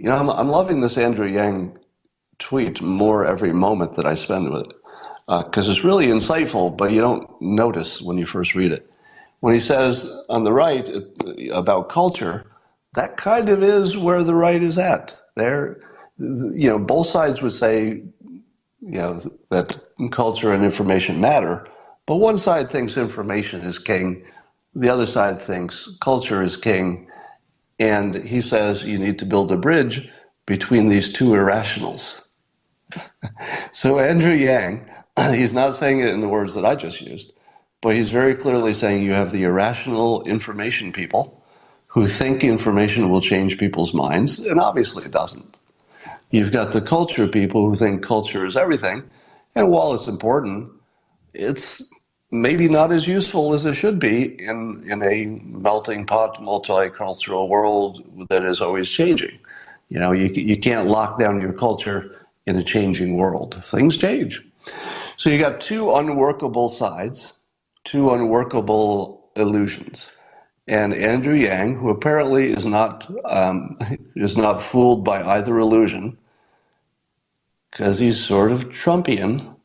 I'm loving this Andrew Yang tweet more every moment that I spend with it because it's really insightful, but you don't notice when you first read it. When he says on the right about culture, that kind of is where the right is at. Both sides would say, that culture and information matter, but one side thinks information is king, the other side thinks culture is king, and he says you need to build a bridge between these two irrationals. So Andrew Yang, he's not saying it in the words that I just used, but he's very clearly saying you have the irrational information people who think information will change people's minds, and obviously it doesn't. You've got the culture people who think culture is everything, and while it's important, it's maybe not as useful as it should be in a melting pot, multicultural world that is always changing. You can't lock down your culture in a changing world. Things change. So you got two unworkable sides, two unworkable illusions. And Andrew Yang, who apparently is not fooled by either illusion, because he's sort of Trumpian,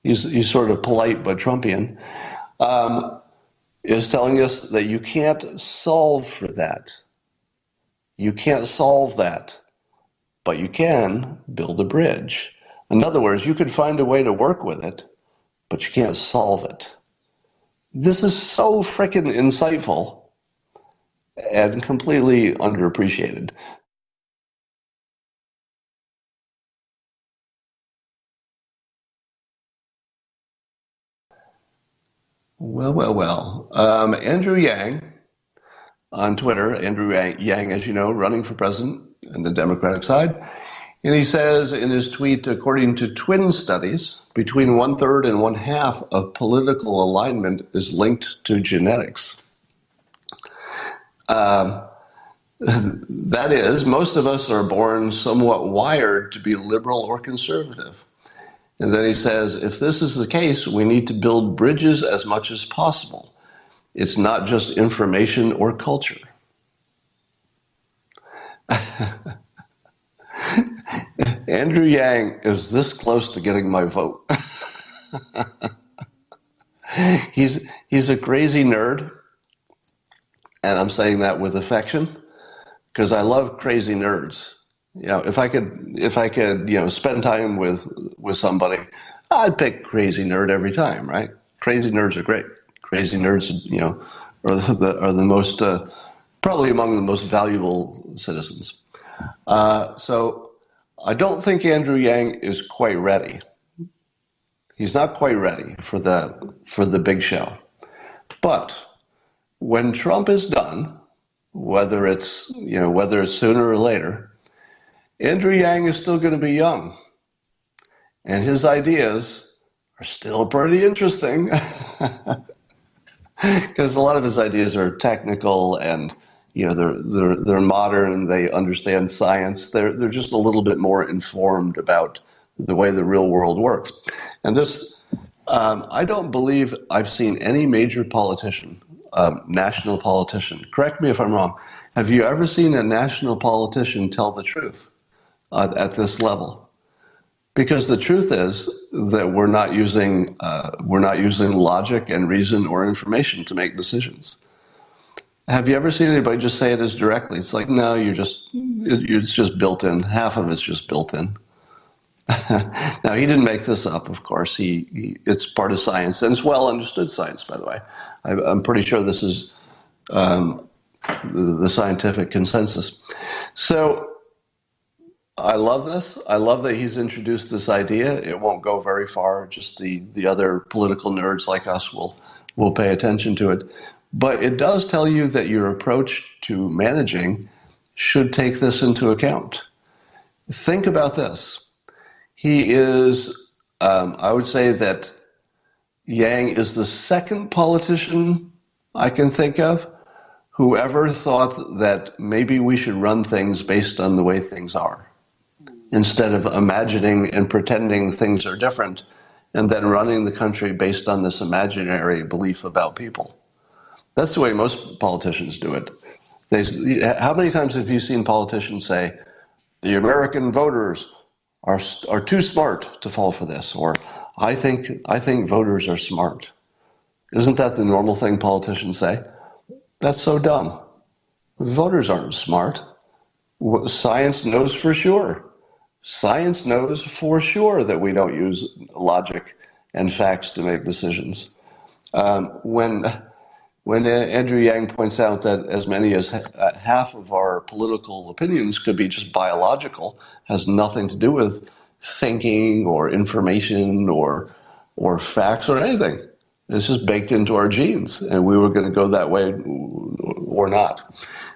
he's sort of polite but Trumpian, is telling us that you can't solve for that. You can't solve that, but you can build a bridge. In other words, you could find a way to work with it, but you can't solve it. This is so freaking insightful and completely underappreciated. Well. Andrew Yang on Twitter, Andrew Yang, as you know, running for president on the Democratic side. And he says in his tweet, according to twin studies, between 1/3 and 1/2 of political alignment is linked to genetics. That is, most of us are born somewhat wired to be liberal or conservative. And then he says, if this is the case, we need to build bridges as much as possible. It's not just information or culture. Andrew Yang is this close to getting my vote. He's a crazy nerd, and I'm saying that with affection because I love crazy nerds. If I could, spend time with somebody, I'd pick crazy nerd every time, right? Crazy nerds are great. Crazy nerds, are the most probably among the most valuable citizens. So I don't think Andrew Yang is quite ready. He's not quite ready for the big show. But when Trump is done, whether it's sooner or later, Andrew Yang is still going to be young, and his ideas are still pretty interesting because a lot of his ideas are technical and they're modern. They understand science. They're just a little bit more informed about the way the real world works. And this, I don't believe I've seen any major politician, national politician. Correct me if I'm wrong. Have you ever seen a national politician tell the truth at this level? Because the truth is that we're not using logic and reason or information to make decisions. Have you ever seen anybody just say it as directly? It's like, no, it's just built in. Half of it's just built in. Now, he didn't make this up, of course. It's part of science, and it's well understood science, by the way. I'm pretty sure this is the scientific consensus. So I love this. I love that he's introduced this idea. It won't go very far. Just the other political nerds like us will pay attention to it. But it does tell you that your approach to managing should take this into account. Think about this. He is, I would say that Yang is the second politician I can think of who ever thought that maybe we should run things based on the way things are, instead of imagining and pretending things are different and then running the country based on this imaginary belief about people. That's the way most politicians do it. How many times have you seen politicians say, the American voters are too smart to fall for this, or I think voters are smart. Isn't that the normal thing politicians say? That's so dumb. Voters aren't smart. Science knows for sure. Science knows for sure that we don't use logic and facts to make decisions. When Andrew Yang points out that as many as half of our political opinions could be just biological, has nothing to do with thinking or information or facts or anything. It's just baked into our genes, and we were going to go that way or not.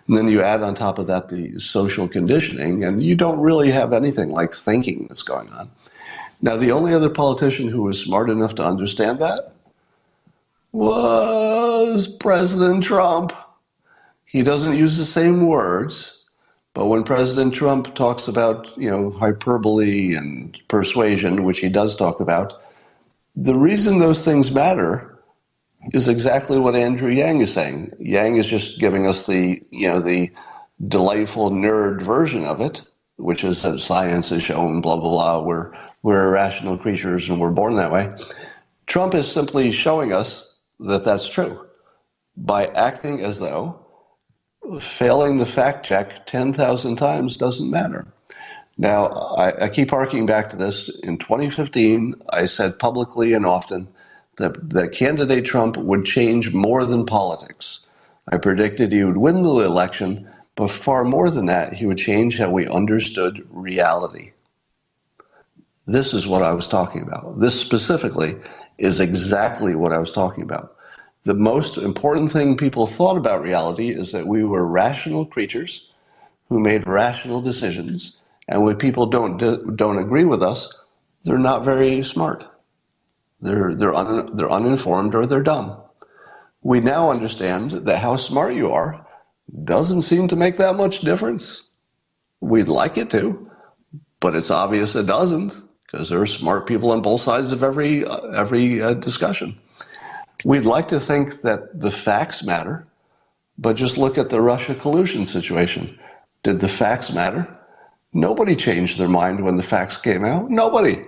And then you add on top of that the social conditioning, and you don't really have anything like thinking that's going on. Now, the only other politician who was smart enough to understand that was President Trump. He doesn't use the same words, but when President Trump talks about, hyperbole and persuasion, which he does talk about, the reason those things matter is exactly what Andrew Yang is saying. Yang is just giving us the delightful nerd version of it, which is that science has shown blah, blah, blah, we're irrational creatures and we're born that way. Trump is simply showing us that that's true by acting as though failing the fact check 10,000 times doesn't matter. Now, I keep harking back to this. In 2015, I said publicly and often that candidate Trump would change more than politics. I predicted he would win the election, but far more than that, he would change how we understood reality. This is what I was talking about. This specifically is exactly what I was talking about. The most important thing people thought about reality is that we were rational creatures who made rational decisions. And when people don't agree with us, they're not very smart. They're uninformed or they're dumb. We now understand that how smart you are doesn't seem to make that much difference. We'd like it to, but it's obvious it doesn't, because there are smart people on both sides of every discussion. We'd like to think that the facts matter, but just look at the Russia collusion situation. Did the facts matter? Nobody changed their mind when the facts came out. Nobody.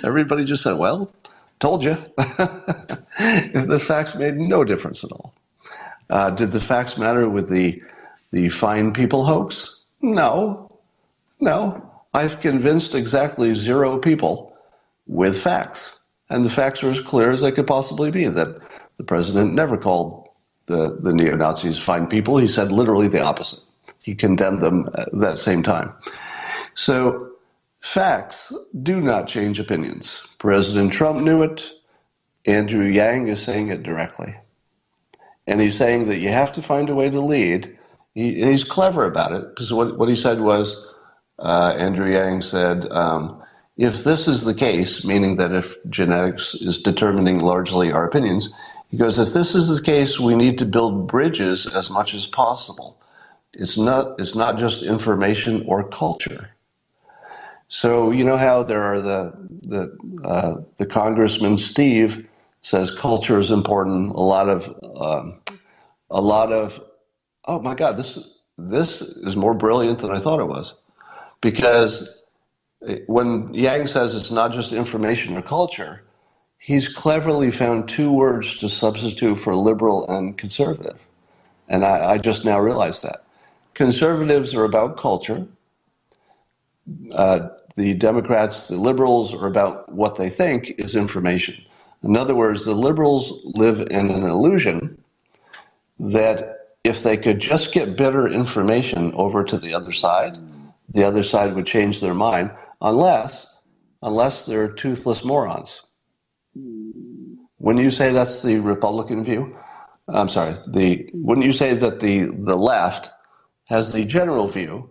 Everybody just said, well, told you. The facts made no difference at all. Did the facts matter with the fine people hoax? No. I've convinced exactly 0 people with facts. And the facts are as clear as they could possibly be, that the president never called the neo-Nazis fine people. He said literally the opposite. He condemned them at that same time. So facts do not change opinions. President Trump knew it. Andrew Yang is saying it directly. And he's saying that you have to find a way to lead. He's clever about it, because what he said was, Andrew Yang said, if this is the case, meaning that if genetics is determining largely our opinions, he goes, if this is the case, we need to build bridges as much as possible. It's not just information or culture. So you know how there are the Congressman Steve says culture is important. A lot of oh my God, this is more brilliant than I thought it was, because when Yang says it's not just information or culture, he's cleverly found 2 words to substitute for liberal and conservative. And I just now realized that. Conservatives are about culture. The Democrats, the liberals, are about what they think is information. In other words, the liberals live in an illusion that if they could just get better information over to the other side would change their mind, unless they're toothless morons. Wouldn't you say that's the Republican view? I'm sorry, wouldn't you say that the left has the general view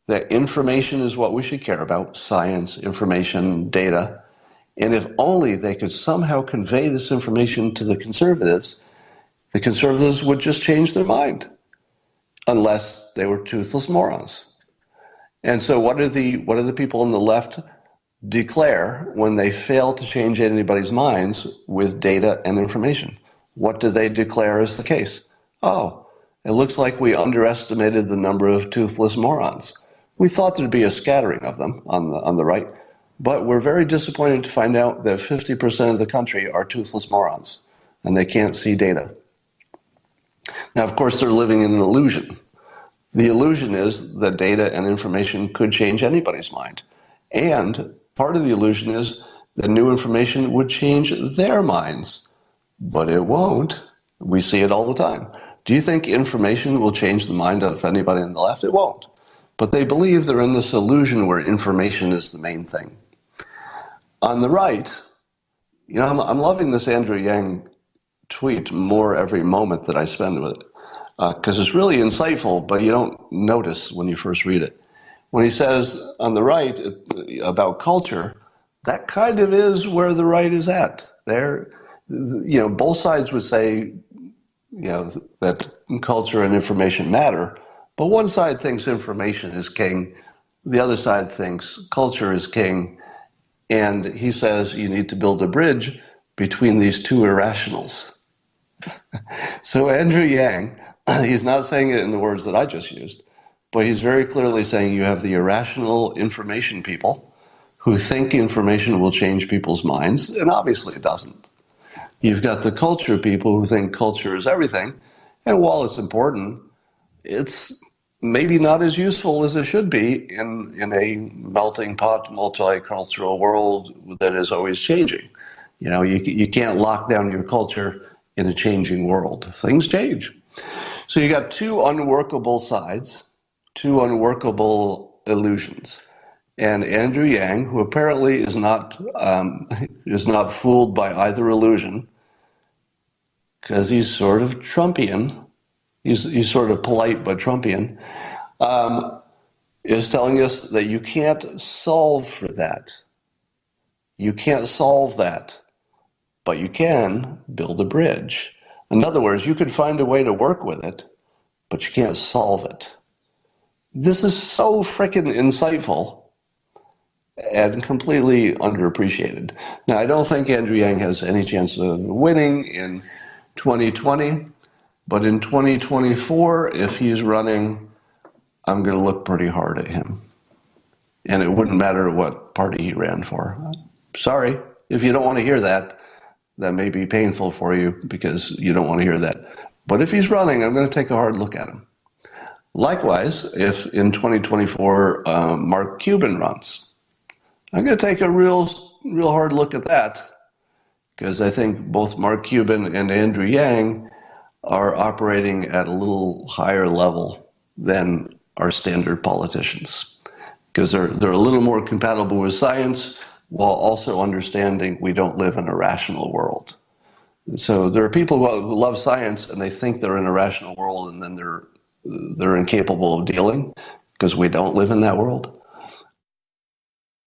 that information is what we should care about, science, information, data, and if only they could somehow convey this information to the conservatives would just change their mind, unless they were toothless morons. And so what do the people on the left declare when they fail to change anybody's minds with data and information? What do they declare is the case? Oh, it looks like we underestimated the number of toothless morons. We thought there'd be a scattering of them on the right, but we're very disappointed to find out that 50% of the country are toothless morons, and they can't see data. Now, of course, they're living in an illusion. The illusion is that data and information could change anybody's mind. And part of the illusion is that new information would change their minds. But it won't. We see it all the time. Do you think information will change the mind of anybody on the left? It won't. But they believe they're in this illusion where information is the main thing. On the right, I'm loving this Andrew Yang tweet more every moment that I spend with it. Because it's really insightful, but you don't notice when you first read it. When he says on the right about culture, that kind of is where the right is at. Both sides would say, that culture and information matter, but one side thinks information is king, the other side thinks culture is king, and he says you need to build a bridge between these two irrationals. So Andrew Yang, he's not saying it in the words that I just used, but he's very clearly saying you have the irrational information people who think information will change people's minds, and obviously it doesn't. You've got the culture people who think culture is everything, and while it's important, it's maybe not as useful as it should be in a melting pot, multicultural world that is always changing. You can't lock down your culture in a changing world. Things change. So you got two unworkable sides, two unworkable illusions. And Andrew Yang, who apparently is not fooled by either illusion, because he's sort of Trumpian, he's sort of polite but Trumpian, is telling us that you can't solve for that. You can't solve that, but you can build a bridge. In other words, you could find a way to work with it, but you can't solve it. This is so frickin' insightful and completely underappreciated. Now, I don't think Andrew Yang has any chance of winning in 2020, but in 2024, if he's running, I'm going to look pretty hard at him. And it wouldn't matter what party he ran for. Sorry, if you don't want to hear that, that may be painful for you because you don't want to hear that. But if he's running, I'm going to take a hard look at him. Likewise, if in 2024 Mark Cuban runs, I'm going to take a real hard look at that because I think both Mark Cuban and Andrew Yang are operating at a little higher level than our standard politicians because they're a little more compatible with science while also understanding we don't live in a rational world. So there are people who love science and they think they're in a rational world and then they're incapable of dealing because we don't live in that world.